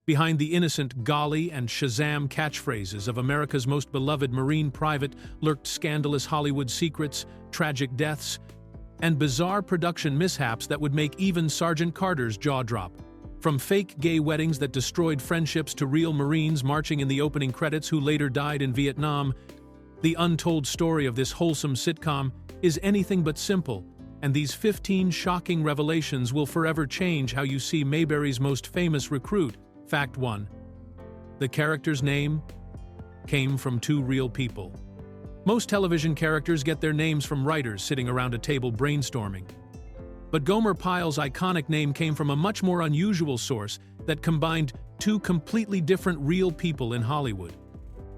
Behind the innocent golly and shazam catchphrases of America's most beloved Marine private lurked scandalous Hollywood secrets, tragic deaths, and bizarre production mishaps that would make even Sergeant Carter's jaw drop. From fake gay weddings that destroyed friendships to real Marines marching in the opening credits who later died in Vietnam, the untold story of this wholesome sitcom is anything but simple, and these 15 shocking revelations will forever change how you see Mayberry's most famous recruit. Fact 1. The character's name came from two real people. Most television characters get their names from writers sitting around a table brainstorming. But Gomer Pyle's iconic name came from a much more unusual source that combined two completely different real people in Hollywood.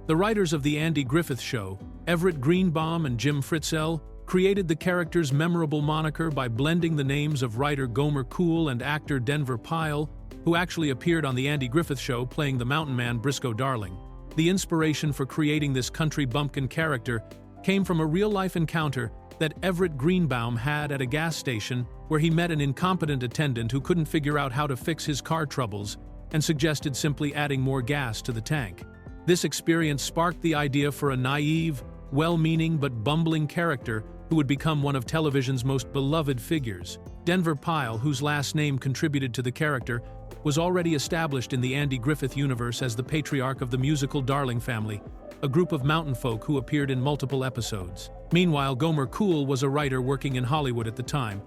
The writers of The Andy Griffith Show, Everett Greenbaum and Jim Fritzell, created the character's memorable moniker by blending the names of writer Gomer Pyle and actor Denver Pyle, who actually appeared on The Andy Griffith Show playing the mountain man Briscoe Darling. The inspiration for creating this country bumpkin character came from a real-life encounter that Everett Greenbaum had at a gas station where he met an incompetent attendant who couldn't figure out how to fix his car troubles and suggested simply adding more gas to the tank. This experience sparked the idea for a naive, well-meaning but bumbling character who would become one of television's most beloved figures. Denver Pyle, whose last name contributed to the character, was already established in the Andy Griffith universe as the patriarch of the musical Darling family, a group of mountain folk who appeared in multiple episodes. Meanwhile, Gomer Pyle was a writer working in Hollywood at the time,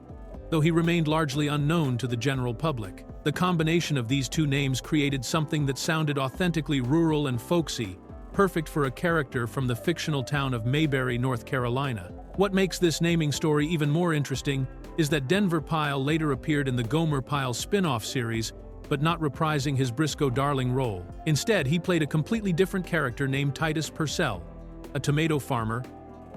though he remained largely unknown to the general public. The combination of these two names created something that sounded authentically rural and folksy, perfect for a character from the fictional town of Mayberry, North Carolina. What makes this naming story even more interesting is that Denver Pyle later appeared in the Gomer Pyle spin-off series, but not reprising his Briscoe Darling role. Instead, he played a completely different character named Titus Purcell, a tomato farmer,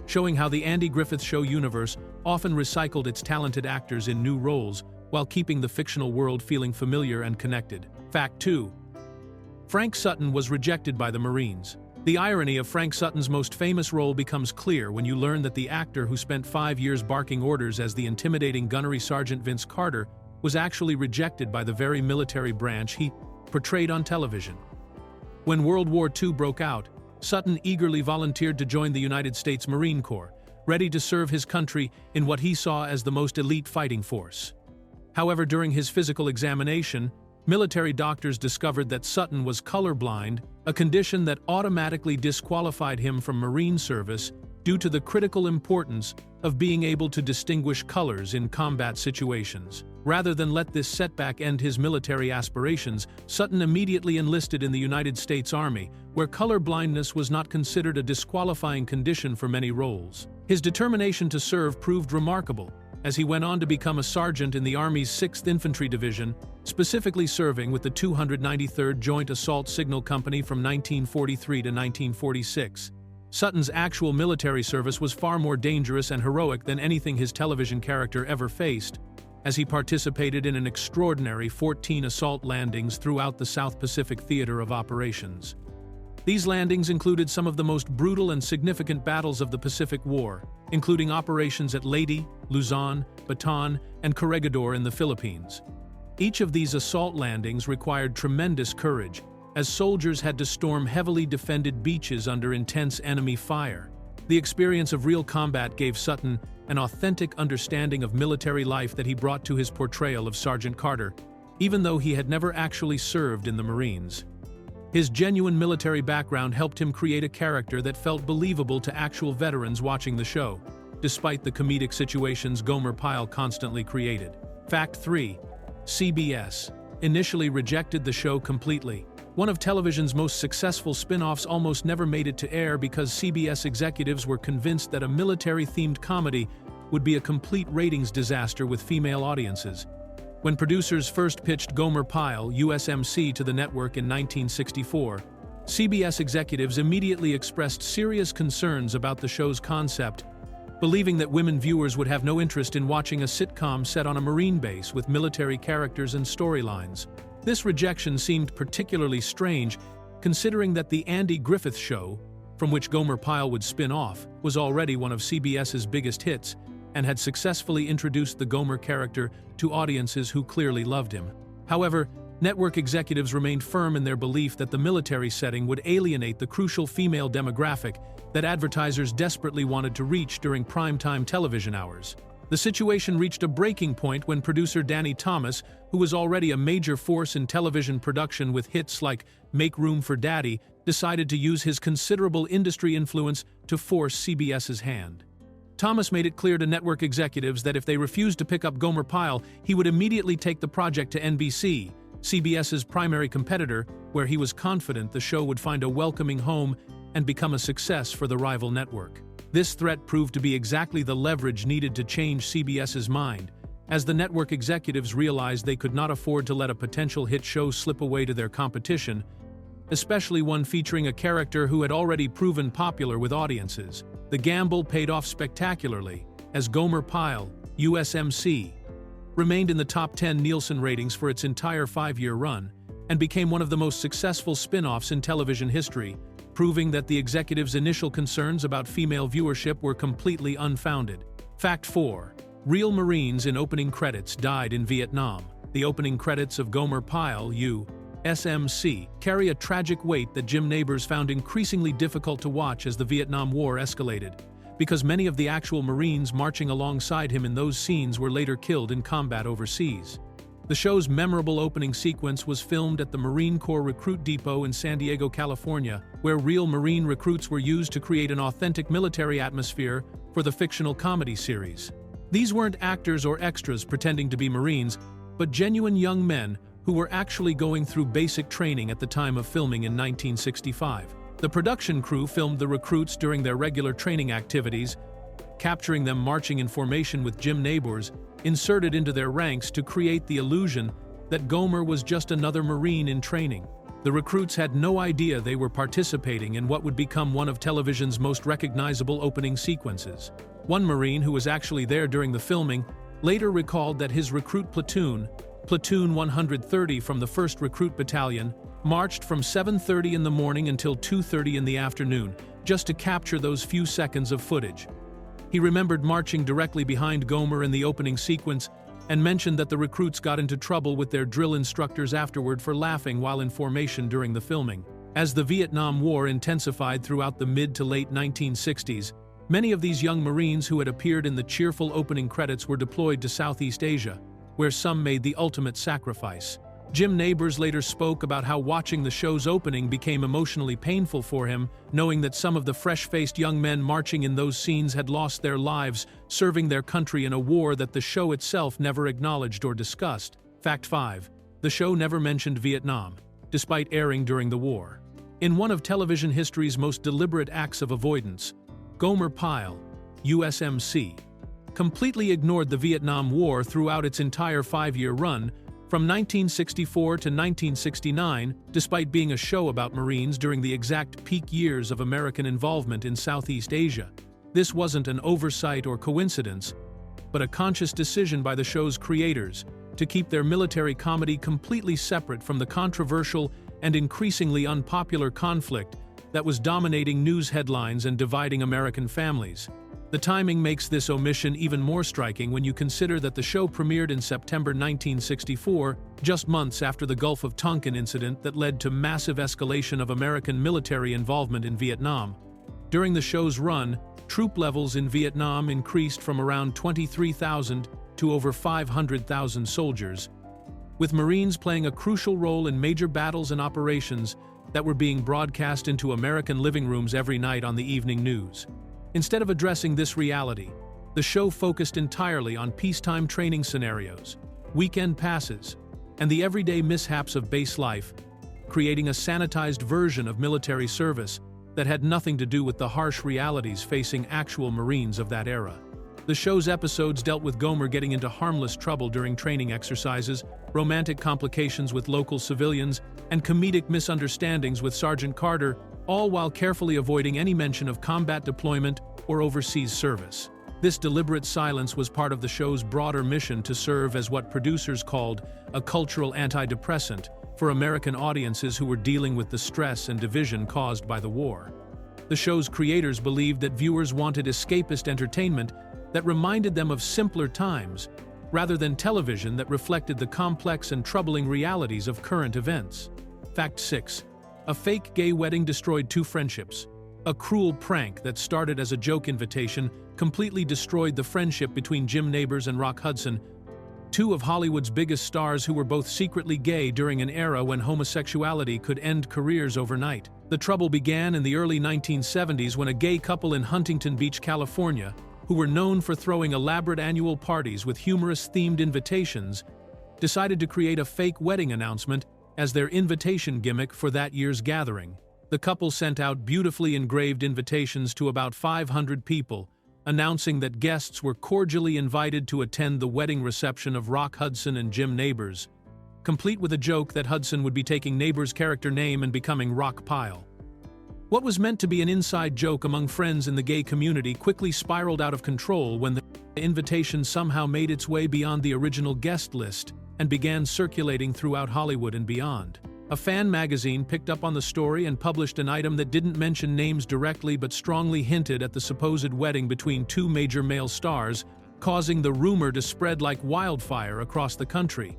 showing how the Andy Griffith Show universe often recycled its talented actors in new roles while keeping the fictional world feeling familiar and connected. Fact 2. Frank Sutton was rejected by the Marines. The irony of Frank Sutton's most famous role becomes clear when you learn that the actor who spent 5 years barking orders as the intimidating gunnery Sergeant Vince Carter was actually rejected by the very military branch he portrayed on television. When World War II broke out, Sutton eagerly volunteered to join the United States Marine Corps, ready to serve his country in what he saw as the most elite fighting force. However, during his physical examination, military doctors discovered that Sutton was colorblind, a condition that automatically disqualified him from Marine service due to the critical importance of being able to distinguish colors in combat situations. Rather than let this setback end his military aspirations, Sutton immediately enlisted in the United States Army, where color blindness was not considered a disqualifying condition for many roles. His determination to serve proved remarkable, as he went on to become a sergeant in the Army's 6th Infantry Division, specifically serving with the 293rd Joint Assault Signal Company from 1943 to 1946. Sutton's actual military service was far more dangerous and heroic than anything his television character ever faced, as he participated in an extraordinary 14 assault landings throughout the South Pacific Theater of Operations. These landings included some of the most brutal and significant battles of the Pacific War, including operations at Leyte, Luzon, Bataan, and Corregidor in the Philippines. Each of these assault landings required tremendous courage, as soldiers had to storm heavily defended beaches under intense enemy fire. The experience of real combat gave Sutton an authentic understanding of military life that he brought to his portrayal of Sergeant Carter, even though he had never actually served in the Marines. His genuine military background helped him create a character that felt believable to actual veterans watching the show, despite the comedic situations Gomer Pyle constantly created. Fact 3. CBS initially rejected the show completely. One of television's most successful spin-offs almost never made it to air because CBS executives were convinced that a military-themed comedy would be a complete ratings disaster with female audiences. When producers first pitched Gomer Pyle, U.S.M.C. to the network in 1964, CBS executives immediately expressed serious concerns about the show's concept, believing that women viewers would have no interest in watching a sitcom set on a Marine base with military characters and storylines. This rejection seemed particularly strange, considering that The Andy Griffith Show, from which Gomer Pyle would spin off, was already one of CBS's biggest hits and had successfully introduced the Gomer character to audiences who clearly loved him. However, Network executives remained firm in their belief that the military setting would alienate the crucial female demographic that advertisers desperately wanted to reach during primetime television hours. The situation reached a breaking point when producer Danny Thomas, who was already a major force in television production with hits like Make Room for Daddy, decided to use his considerable industry influence to force CBS's hand. Thomas made it clear to network executives that if they refused to pick up Gomer Pyle, he would immediately take the project to NBC, CBS's primary competitor, where he was confident the show would find a welcoming home and become a success for the rival network. This threat proved to be exactly the leverage needed to change CBS's mind, as the network executives realized they could not afford to let a potential hit show slip away to their competition, especially one featuring a character who had already proven popular with audiences. The gamble paid off spectacularly, as Gomer Pyle, U.S.M.C., remained in the top 10 Nielsen ratings for its entire 5-year run, and became one of the most successful spin-offs in television history, proving that the executives' initial concerns about female viewership were completely unfounded. Fact 4. Real Marines in opening credits died in Vietnam. The opening credits of Gomer Pyle, U.S.M.C., carry a tragic weight that Jim Nabors found increasingly difficult to watch as the Vietnam War escalated, because many of the actual Marines marching alongside him in those scenes were later killed in combat overseas. The show's memorable opening sequence was filmed at the Marine Corps Recruit Depot in San Diego, California, where real Marine recruits were used to create an authentic military atmosphere for the fictional comedy series. These weren't actors or extras pretending to be Marines, but genuine young men who were actually going through basic training at the time of filming in 1965. The production crew filmed the recruits during their regular training activities, capturing them marching in formation with Jim Nabors inserted into their ranks to create the illusion that Gomer was just another Marine in training. The recruits had no idea they were participating in what would become one of television's most recognizable opening sequences. One Marine who was actually there during the filming later recalled that his recruit platoon, Platoon 130 from the 1st Recruit Battalion, marched from 7:30 in the morning until 2:30 in the afternoon, just to capture those few seconds of footage. He remembered marching directly behind Gomer in the opening sequence and mentioned that the recruits got into trouble with their drill instructors afterward for laughing while in formation during the filming. As the Vietnam War intensified throughout the mid to late 1960s, many of these young Marines who had appeared in the cheerful opening credits were deployed to Southeast Asia, where some made the ultimate sacrifice. Jim Nabors later spoke about how watching the show's opening became emotionally painful for him, knowing that some of the fresh-faced young men marching in those scenes had lost their lives serving their country in a war that the show itself never acknowledged or discussed. Fact 5. The show never mentioned Vietnam, despite airing during the war. In one of television history's most deliberate acts of avoidance, Gomer Pyle, U.S.M.C., completely ignored the Vietnam War throughout its entire 5-year run, from 1964 to 1969, despite being a show about Marines during the exact peak years of American involvement in Southeast Asia. This wasn't an oversight or coincidence, but a conscious decision by the show's creators to keep their military comedy completely separate from the controversial and increasingly unpopular conflict that was dominating news headlines and dividing American families. The timing makes this omission even more striking when you consider that the show premiered in September 1964, just months after the Gulf of Tonkin incident that led to massive escalation of American military involvement in Vietnam. During the show's run, troop levels in Vietnam increased from around 23,000 to over 500,000 soldiers, with Marines playing a crucial role in major battles and operations that were being broadcast into American living rooms every night on the evening news. Instead of addressing this reality, the show focused entirely on peacetime training scenarios, weekend passes, and the everyday mishaps of base life, creating a sanitized version of military service that had nothing to do with the harsh realities facing actual Marines of that era. The show's episodes dealt with Gomer getting into harmless trouble during training exercises, romantic complications with local civilians, and comedic misunderstandings with Sergeant Carter, all while carefully avoiding any mention of combat deployment or overseas service. This deliberate silence was part of the show's broader mission to serve as what producers called a cultural antidepressant for American audiences who were dealing with the stress and division caused by the war. The show's creators believed that viewers wanted escapist entertainment that reminded them of simpler times, rather than television that reflected the complex and troubling realities of current events. Fact 6. A fake gay wedding destroyed 2 friendships. A cruel prank that started as a joke invitation completely destroyed the friendship between Jim Nabors and Rock Hudson, 2 of Hollywood's biggest stars who were both secretly gay during an era when homosexuality could end careers overnight. The trouble began in the early 1970s when a gay couple in Huntington Beach, California, who were known for throwing elaborate annual parties with humorous-themed invitations, decided to create a fake wedding announcement as their invitation gimmick for that year's gathering. The couple sent out beautifully engraved invitations to about 500 people, announcing that guests were cordially invited to attend the wedding reception of Rock Hudson and Jim Nabors, complete with a joke that Hudson would be taking Nabors' character name and becoming Gomer Pyle. What was meant to be an inside joke among friends in the gay community quickly spiraled out of control when the invitation somehow made its way beyond the original guest list and began circulating throughout Hollywood and beyond. A fan magazine picked up on the story and published an item that didn't mention names directly but strongly hinted at the supposed wedding between 2 major male stars, causing the rumor to spread like wildfire across the country.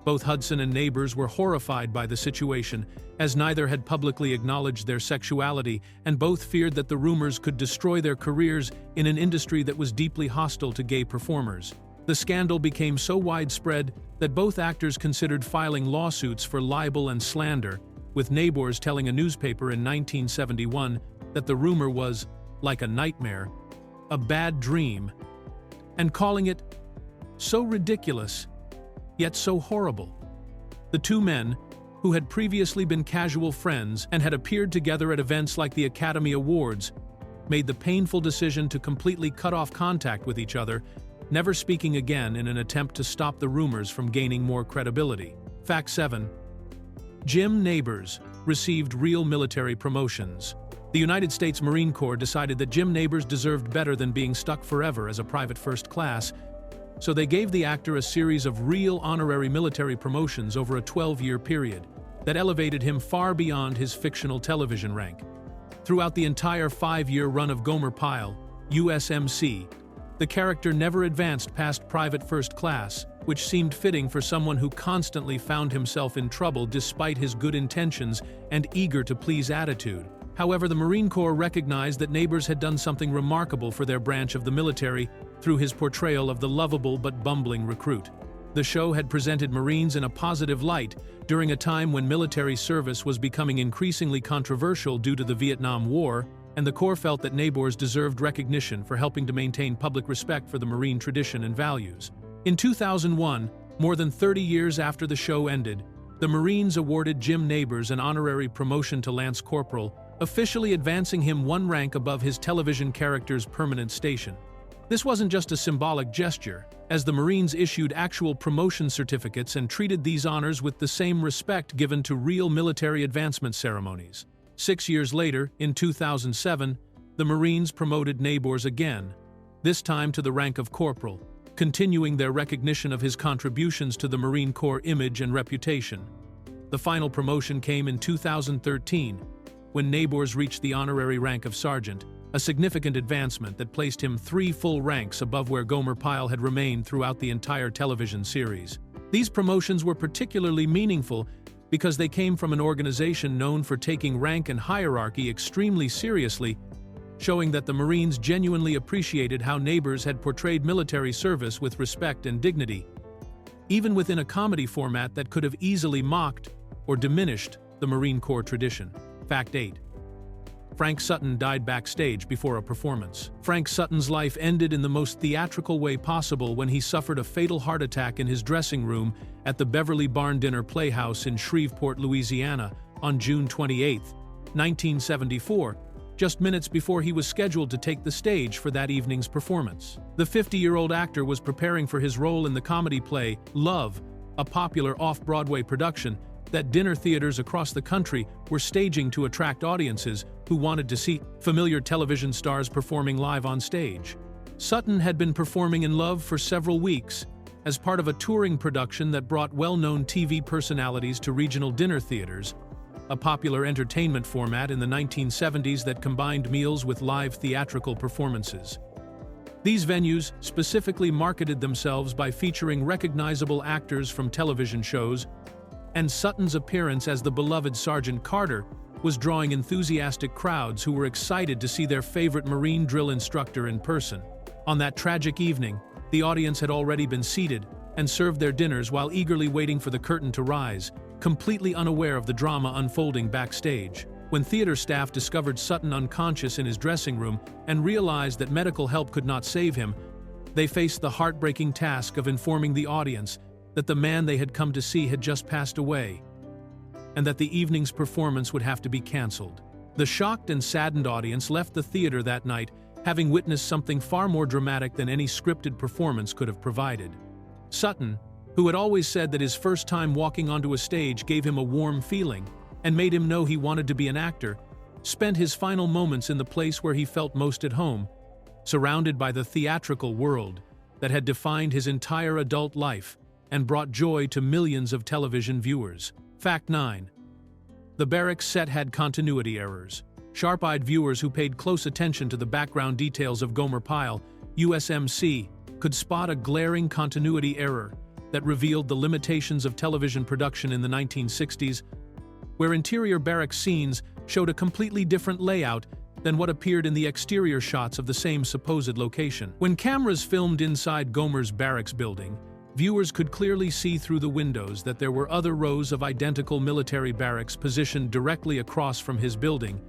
Both Hudson and Nabors were horrified by the situation, as neither had publicly acknowledged their sexuality, and both feared that the rumors could destroy their careers in an industry that was deeply hostile to gay performers. The scandal became so widespread that both actors considered filing lawsuits for libel and slander, with Nabors telling a newspaper in 1971 that the rumor was like a nightmare, a bad dream, and calling it so ridiculous, yet so horrible. The 2 men, who had previously been casual friends and had appeared together at events like the Academy Awards, made the painful decision to completely cut off contact with each other, never speaking again in an attempt to stop the rumors from gaining more credibility. Fact 7. Jim Nabors received real military promotions. The United States Marine Corps decided that Jim Nabors deserved better than being stuck forever as a private first class, so they gave the actor a series of real honorary military promotions over a 12-year period that elevated him far beyond his fictional television rank. Throughout the entire 5-year run of Gomer Pyle, U.S.M.C., the character never advanced past private first class, which seemed fitting for someone who constantly found himself in trouble despite his good intentions and eager-to-please attitude. However, the Marine Corps recognized that Nabors had done something remarkable for their branch of the military through his portrayal of the lovable but bumbling recruit. The show had presented Marines in a positive light during a time when military service was becoming increasingly controversial due to the Vietnam War, and the Corps felt that Nabors deserved recognition for helping to maintain public respect for the Marine tradition and values. In 2001, more than 30 years after the show ended, the Marines awarded Jim Nabors an honorary promotion to Lance Corporal, officially advancing him 1 rank above his television character's permanent station. This wasn't just a symbolic gesture, as the Marines issued actual promotion certificates and treated these honors with the same respect given to real military advancement ceremonies. 6 years later, in 2007, the Marines promoted Nabors again, this time to the rank of corporal, continuing their recognition of his contributions to the Marine Corps image and reputation. The final promotion came in 2013, when Nabors reached the honorary rank of sergeant, a significant advancement that placed him 3 full ranks above where Gomer Pyle had remained throughout the entire television series. These promotions were particularly meaningful because they came from an organization known for taking rank and hierarchy extremely seriously, showing that the Marines genuinely appreciated how Nabors had portrayed military service with respect and dignity, even within a comedy format that could have easily mocked or diminished the Marine Corps tradition. Fact 8. Frank Sutton died backstage before a performance. Frank Sutton's life ended in the most theatrical way possible when he suffered a fatal heart attack in his dressing room at the Beverly Barn Dinner Playhouse in Shreveport, Louisiana, on June 28, 1974, just minutes before he was scheduled to take the stage for that evening's performance. The 50-year-old actor was preparing for his role in the comedy play Love, a popular off-Broadway production that dinner theaters across the country were staging to attract audiences who wanted to see familiar television stars performing live on stage. Sutton had been performing in Love for several weeks as part of a touring production that brought well-known TV personalities to regional dinner theaters, a popular entertainment format in the 1970s that combined meals with live theatrical performances. These venues specifically marketed themselves by featuring recognizable actors from television shows, and Sutton's appearance as the beloved Sergeant Carter was drawing enthusiastic crowds who were excited to see their favorite Marine drill instructor in person. On that tragic evening, the audience had already been seated and served their dinners while eagerly waiting for the curtain to rise, completely unaware of the drama unfolding backstage. When theater staff discovered Sutton unconscious in his dressing room and realized that medical help could not save him, they faced the heartbreaking task of informing the audience that the man they had come to see had just passed away, and that the evening's performance would have to be canceled. The shocked and saddened audience left the theater that night, having witnessed something far more dramatic than any scripted performance could have provided. Sutton, who had always said that his first time walking onto a stage gave him a warm feeling and made him know he wanted to be an actor, spent his final moments in the place where he felt most at home, surrounded by the theatrical world that had defined his entire adult life and brought joy to millions of television viewers. Fact 9. The barracks set had continuity errors. Sharp-eyed viewers who paid close attention to the background details of Gomer Pyle, U.S.M.C., could spot a glaring continuity error that revealed the limitations of television production in the 1960s, where interior barracks scenes showed a completely different layout than what appeared in the exterior shots of the same supposed location. When cameras filmed inside Gomer's barracks building, viewers could clearly see through the windows that there were other rows of identical military barracks positioned directly across from his building,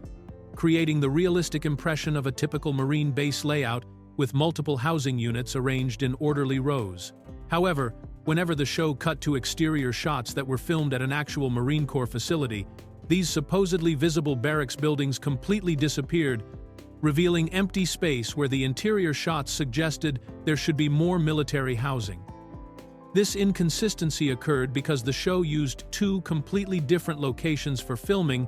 creating the realistic impression of a typical Marine base layout with multiple housing units arranged in orderly rows. However, whenever the show cut to exterior shots that were filmed at an actual Marine Corps facility, these supposedly visible barracks buildings completely disappeared, revealing empty space where the interior shots suggested there should be more military housing. This inconsistency occurred because the show used two completely different locations for filming,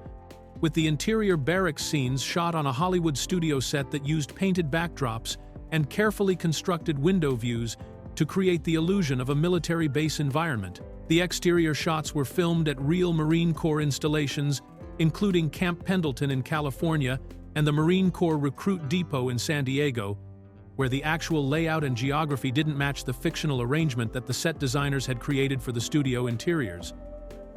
with the interior barracks scenes shot on a Hollywood studio set that used painted backdrops and carefully constructed window views to create the illusion of a military base environment. The exterior shots were filmed at real Marine Corps installations, including Camp Pendleton in California and the Marine Corps Recruit Depot in San Diego, where the actual layout and geography didn't match the fictional arrangement that the set designers had created for the studio interiors.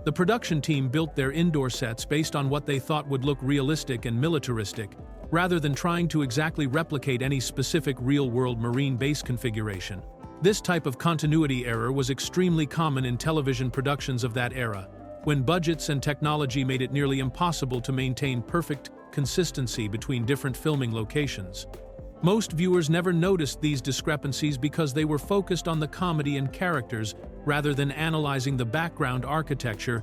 The production team built their indoor sets based on what they thought would look realistic and militaristic, rather than trying to exactly replicate any specific real-world Marine base configuration. This type of continuity error was extremely common in television productions of that era, when budgets and technology made it nearly impossible to maintain perfect consistency between different filming locations. Most viewers never noticed these discrepancies because they were focused on the comedy and characters rather than analyzing the background architecture,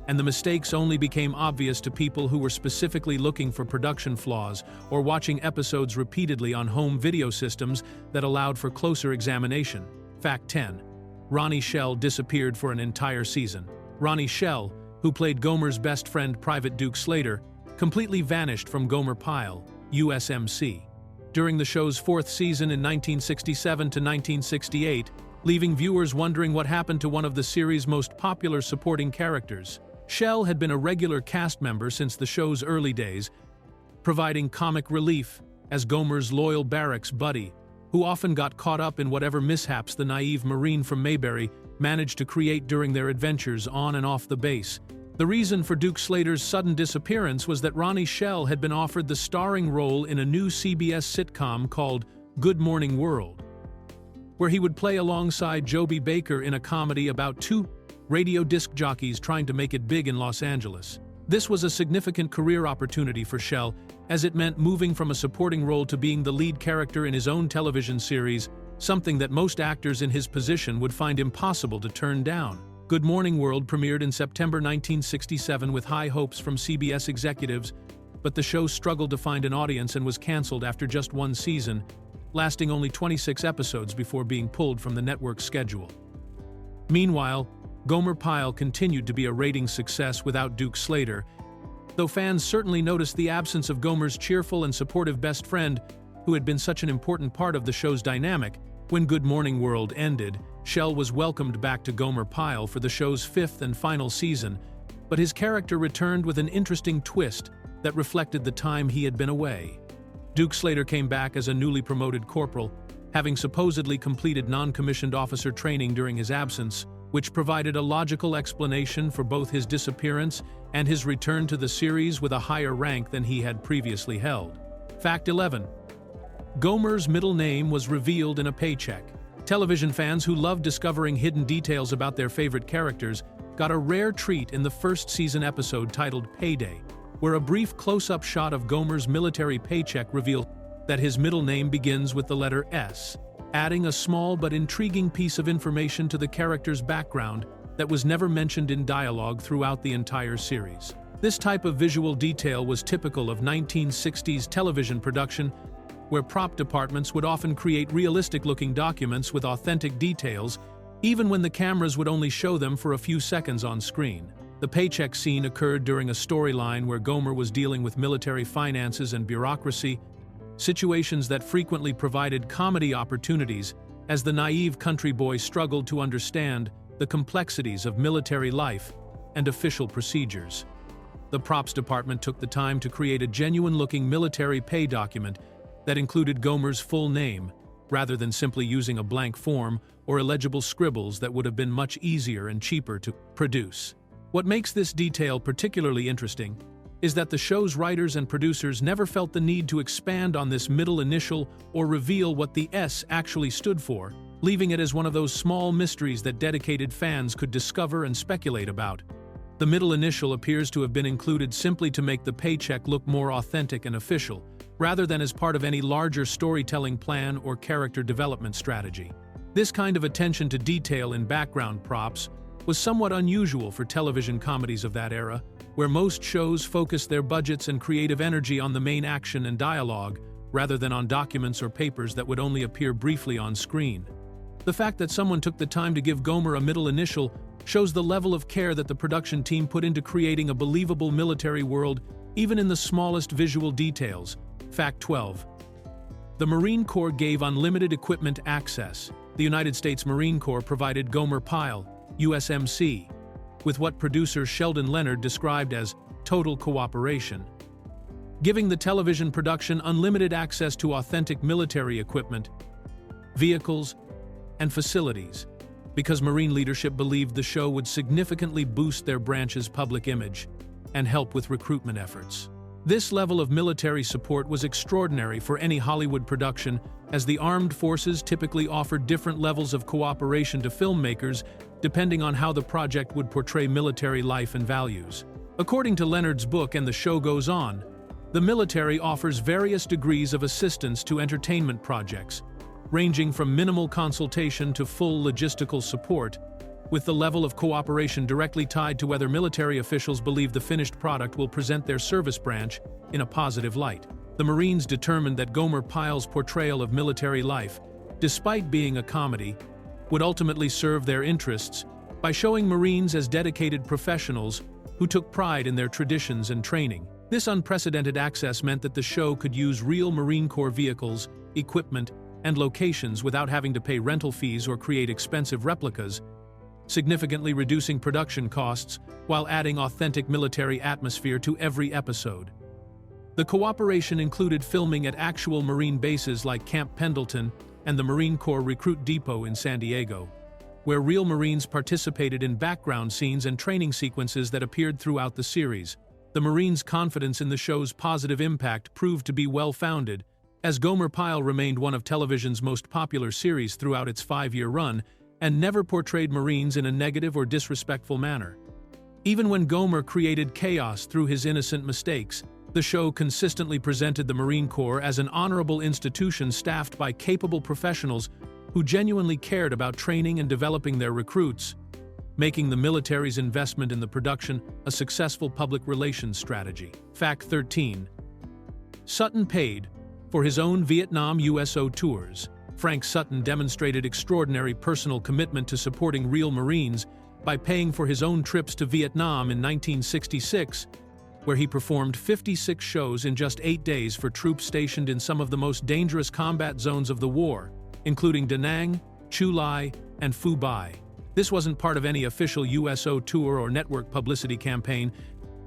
and the mistakes only became obvious to people who were specifically looking for production flaws or watching episodes repeatedly on home video systems that allowed for closer examination. Fact 10. Ronnie Schell disappeared for an entire season. Ronnie Schell, who played Gomer's best friend Private Duke Slater, completely vanished from Gomer Pyle, U.S.M.C. during the show's fourth season in 1967 to 1968, leaving viewers wondering what happened to one of the series' most popular supporting characters. Schell had been a regular cast member since the show's early days, providing comic relief as Gomer's loyal barracks buddy, who often got caught up in whatever mishaps the naive Marine from Mayberry managed to create during their adventures on and off the base. The reason for Duke Slater's sudden disappearance was that Ronnie Schell had been offered the starring role in a new CBS sitcom called Good Morning World, where he would play alongside Joby Baker in a comedy about two radio disc jockeys trying to make it big in Los Angeles. This was a significant career opportunity for Schell, as it meant moving from a supporting role to being the lead character in his own television series, something that most actors in his position would find impossible to turn down. Good Morning World premiered in September 1967 with high hopes from CBS executives, but the show struggled to find an audience and was canceled after just one season, lasting only 26 episodes before being pulled from the network's schedule. Meanwhile, Gomer Pyle continued to be a ratings success without Duke Slater, though fans certainly noticed the absence of Gomer's cheerful and supportive best friend, who had been such an important part of the show's dynamic. When Good Morning World ended, Schell was welcomed back to Gomer Pyle for the show's fifth and final season, but his character returned with an interesting twist that reflected the time he had been away. Duke Slater came back as a newly promoted corporal, having supposedly completed non-commissioned officer training during his absence, which provided a logical explanation for both his disappearance and his return to the series with a higher rank than he had previously held. Fact 11. Gomer's middle name was revealed in a paycheck. Television fans who love discovering hidden details about their favorite characters got a rare treat in the first season episode titled Payday, where a brief close-up shot of Gomer's military paycheck revealed that his middle name begins with the letter S, adding a small but intriguing piece of information to the character's background that was never mentioned in dialogue throughout the entire series. This type of visual detail was typical of 1960s television production, where prop departments would often create realistic-looking documents with authentic details, even when the cameras would only show them for a few seconds on screen. The paycheck scene occurred during a storyline where Gomer was dealing with military finances and bureaucracy, situations that frequently provided comedy opportunities as the naive country boy struggled to understand the complexities of military life and official procedures. The props department took the time to create a genuine-looking military pay document that included Gomer's full name, rather than simply using a blank form or illegible scribbles that would have been much easier and cheaper to produce. What makes this detail particularly interesting is that the show's writers and producers never felt the need to expand on this middle initial or reveal what the S actually stood for, leaving it as one of those small mysteries that dedicated fans could discover and speculate about. The middle initial appears to have been included simply to make the paycheck look more authentic and official, rather than as part of any larger storytelling plan or character development strategy. This kind of attention to detail in background props was somewhat unusual for television comedies of that era, where most shows focused their budgets and creative energy on the main action and dialogue, rather than on documents or papers that would only appear briefly on screen. The fact that someone took the time to give Gomer a middle initial shows the level of care that the production team put into creating a believable military world, even in the smallest visual details. Fact 12. The Marine Corps gave unlimited equipment access. The United States Marine Corps provided Gomer Pyle, U.S.M.C., with what producer Sheldon Leonard described as total cooperation, giving the television production unlimited access to authentic military equipment, vehicles, and facilities, because Marine leadership believed the show would significantly boost their branch's public image and help with recruitment efforts. This level of military support was extraordinary for any Hollywood production, as the armed forces typically offered different levels of cooperation to filmmakers depending on how the project would portray military life and values. According to Leonard's book And the Show Goes On, the military offers various degrees of assistance to entertainment projects, ranging from minimal consultation to full logistical support, with the level of cooperation directly tied to whether military officials believe the finished product will present their service branch in a positive light. The Marines determined that Gomer Pyle's portrayal of military life, despite being a comedy, would ultimately serve their interests by showing Marines as dedicated professionals who took pride in their traditions and training. This unprecedented access meant that the show could use real Marine Corps vehicles, equipment, and locations without having to pay rental fees or create expensive replicas, significantly reducing production costs while adding authentic military atmosphere to every episode. The cooperation included filming at actual Marine bases like Camp Pendleton and the Marine Corps Recruit Depot in San Diego, where real Marines participated in background scenes and training sequences that appeared throughout the series. The Marines' confidence in the show's positive impact proved to be well-founded, as Gomer Pyle remained one of television's most popular series throughout its 5-year run and never portrayed Marines in a negative or disrespectful manner. Even when Gomer created chaos through his innocent mistakes, the show consistently presented the Marine Corps as an honorable institution staffed by capable professionals who genuinely cared about training and developing their recruits, making the military's investment in the production a successful public relations strategy. Fact 13. Sutton paid for his own Vietnam USO tours. Frank Sutton demonstrated extraordinary personal commitment to supporting real Marines by paying for his own trips to Vietnam in 1966, where he performed 56 shows in just 8 days for troops stationed in some of the most dangerous combat zones of the war, including Da Nang, Chu Lai, and Phu Bai. This wasn't part of any official USO tour or network publicity campaign,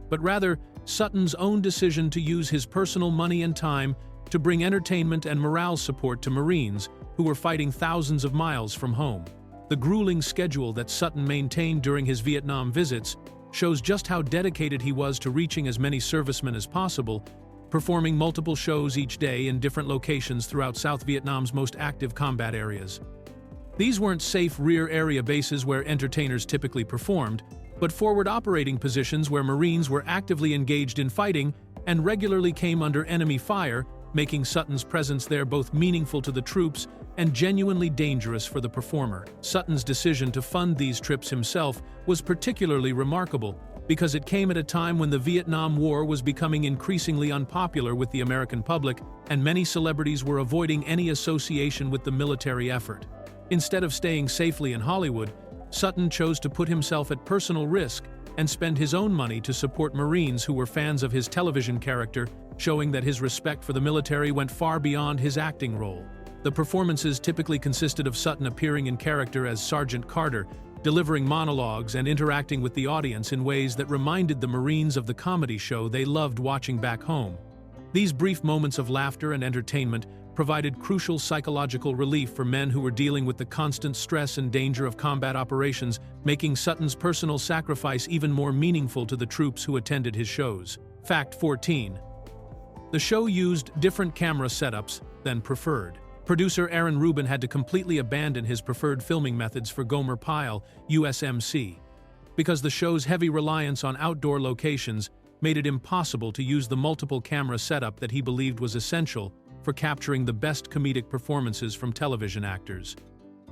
but rather Sutton's own decision to use his personal money and time to bring entertainment and morale support to Marines who were fighting thousands of miles from home. The grueling schedule that Sutton maintained during his Vietnam visits shows just how dedicated he was to reaching as many servicemen as possible, performing multiple shows each day in different locations throughout South Vietnam's most active combat areas. These weren't safe rear area bases where entertainers typically performed, but forward operating positions where Marines were actively engaged in fighting and regularly came under enemy fire, making Sutton's presence there both meaningful to the troops and genuinely dangerous for the performer. Sutton's decision to fund these trips himself was particularly remarkable because it came at a time when the Vietnam War was becoming increasingly unpopular with the American public, and many celebrities were avoiding any association with the military effort. Instead of staying safely in Hollywood, Sutton chose to put himself at personal risk and spend his own money to support Marines who were fans of his television character, showing that his respect for the military went far beyond his acting role. The performances typically consisted of Sutton appearing in character as Sergeant Carter, delivering monologues and interacting with the audience in ways that reminded the Marines of the comedy show they loved watching back home. These brief moments of laughter and entertainment provided crucial psychological relief for men who were dealing with the constant stress and danger of combat operations, making Sutton's personal sacrifice even more meaningful to the troops who attended his shows. Fact 14. The show used different camera setups than preferred. Producer Aaron Rubin had to completely abandon his preferred filming methods for Gomer Pyle, U.S.M.C. because the show's heavy reliance on outdoor locations made it impossible to use the multiple camera setup that he believed was essential for capturing the best comedic performances from television actors.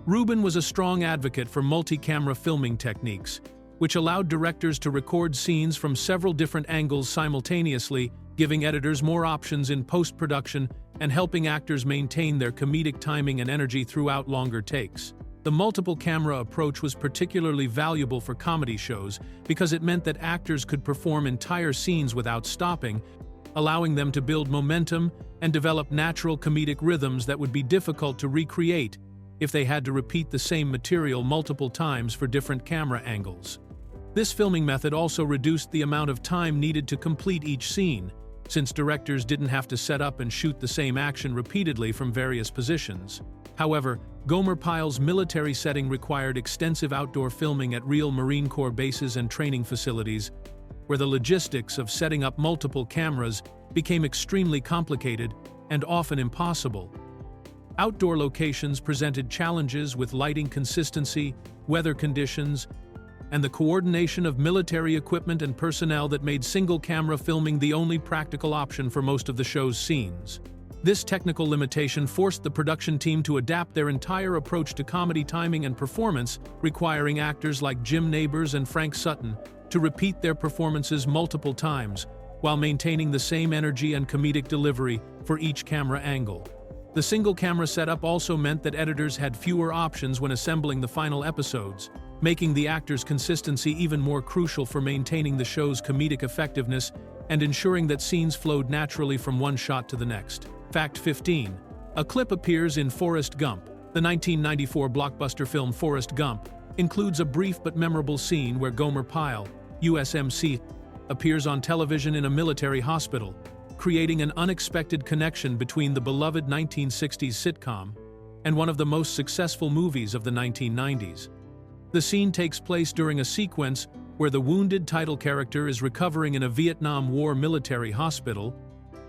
Rubin was a strong advocate for multi-camera filming techniques, which allowed directors to record scenes from several different angles simultaneously, giving editors more options in post-production and helping actors maintain their comedic timing and energy throughout longer takes. The multiple camera approach was particularly valuable for comedy shows because it meant that actors could perform entire scenes without stopping, allowing them to build momentum and develop natural comedic rhythms that would be difficult to recreate if they had to repeat the same material multiple times for different camera angles. This filming method also reduced the amount of time needed to complete each scene, since directors didn't have to set up and shoot the same action repeatedly from various positions. However, Gomer Pyle's military setting required extensive outdoor filming at real Marine Corps bases and training facilities, where the logistics of setting up multiple cameras became extremely complicated and often impossible. Outdoor locations presented challenges with lighting consistency, weather conditions, and the coordination of military equipment and personnel that made single-camera filming the only practical option for most of the show's scenes. This technical limitation forced the production team to adapt their entire approach to comedy timing and performance, requiring actors like Jim Nabors and Frank Sutton to repeat their performances multiple times, while maintaining the same energy and comedic delivery for each camera angle. The single-camera setup also meant that editors had fewer options when assembling the final episodes, making the actors' consistency even more crucial for maintaining the show's comedic effectiveness and ensuring that scenes flowed naturally from one shot to the next. Fact 15. A clip appears in Forrest Gump. The 1994 blockbuster film Forrest Gump includes a brief but memorable scene where Gomer Pyle, U.S.M.C., appears on television in a military hospital, creating an unexpected connection between the beloved 1960s sitcom and one of the most successful movies of the 1990s. The scene takes place during a sequence where the wounded title character is recovering in a Vietnam War military hospital,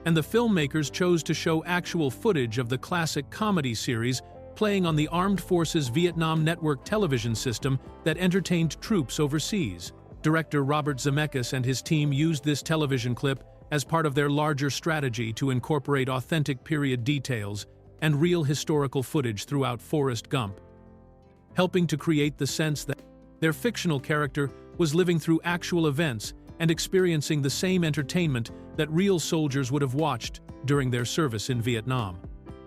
and the filmmakers chose to show actual footage of the classic comedy series playing on the Armed Forces Vietnam Network television system that entertained troops overseas. Director Robert Zemeckis and his team used this television clip as part of their larger strategy to incorporate authentic period details and real historical footage throughout Forrest Gump, helping to create the sense that their fictional character was living through actual events and experiencing the same entertainment that real soldiers would have watched during their service in Vietnam.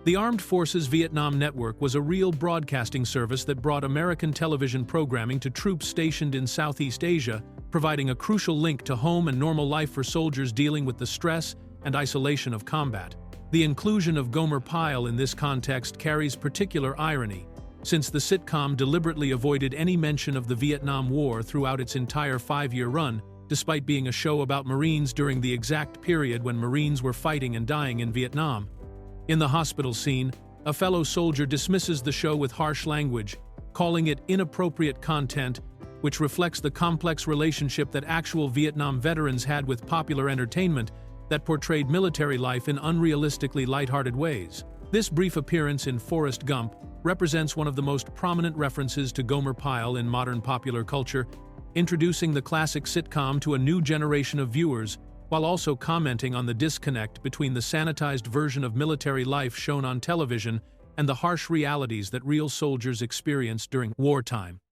The Armed Forces Vietnam Network was a real broadcasting service that brought American television programming to troops stationed in Southeast Asia, providing a crucial link to home and normal life for soldiers dealing with the stress and isolation of combat. The inclusion of Gomer Pyle in this context carries particular irony, since the sitcom deliberately avoided any mention of the Vietnam War throughout its entire 5-year run, despite being a show about Marines during the exact period when Marines were fighting and dying in Vietnam. In the hospital scene, a fellow soldier dismisses the show with harsh language, calling it inappropriate content, which reflects the complex relationship that actual Vietnam veterans had with popular entertainment that portrayed military life in unrealistically lighthearted ways. This brief appearance in Forrest Gump represents one of the most prominent references to Gomer Pyle in modern popular culture, introducing the classic sitcom to a new generation of viewers, while also commenting on the disconnect between the sanitized version of military life shown on television and the harsh realities that real soldiers experienced during wartime.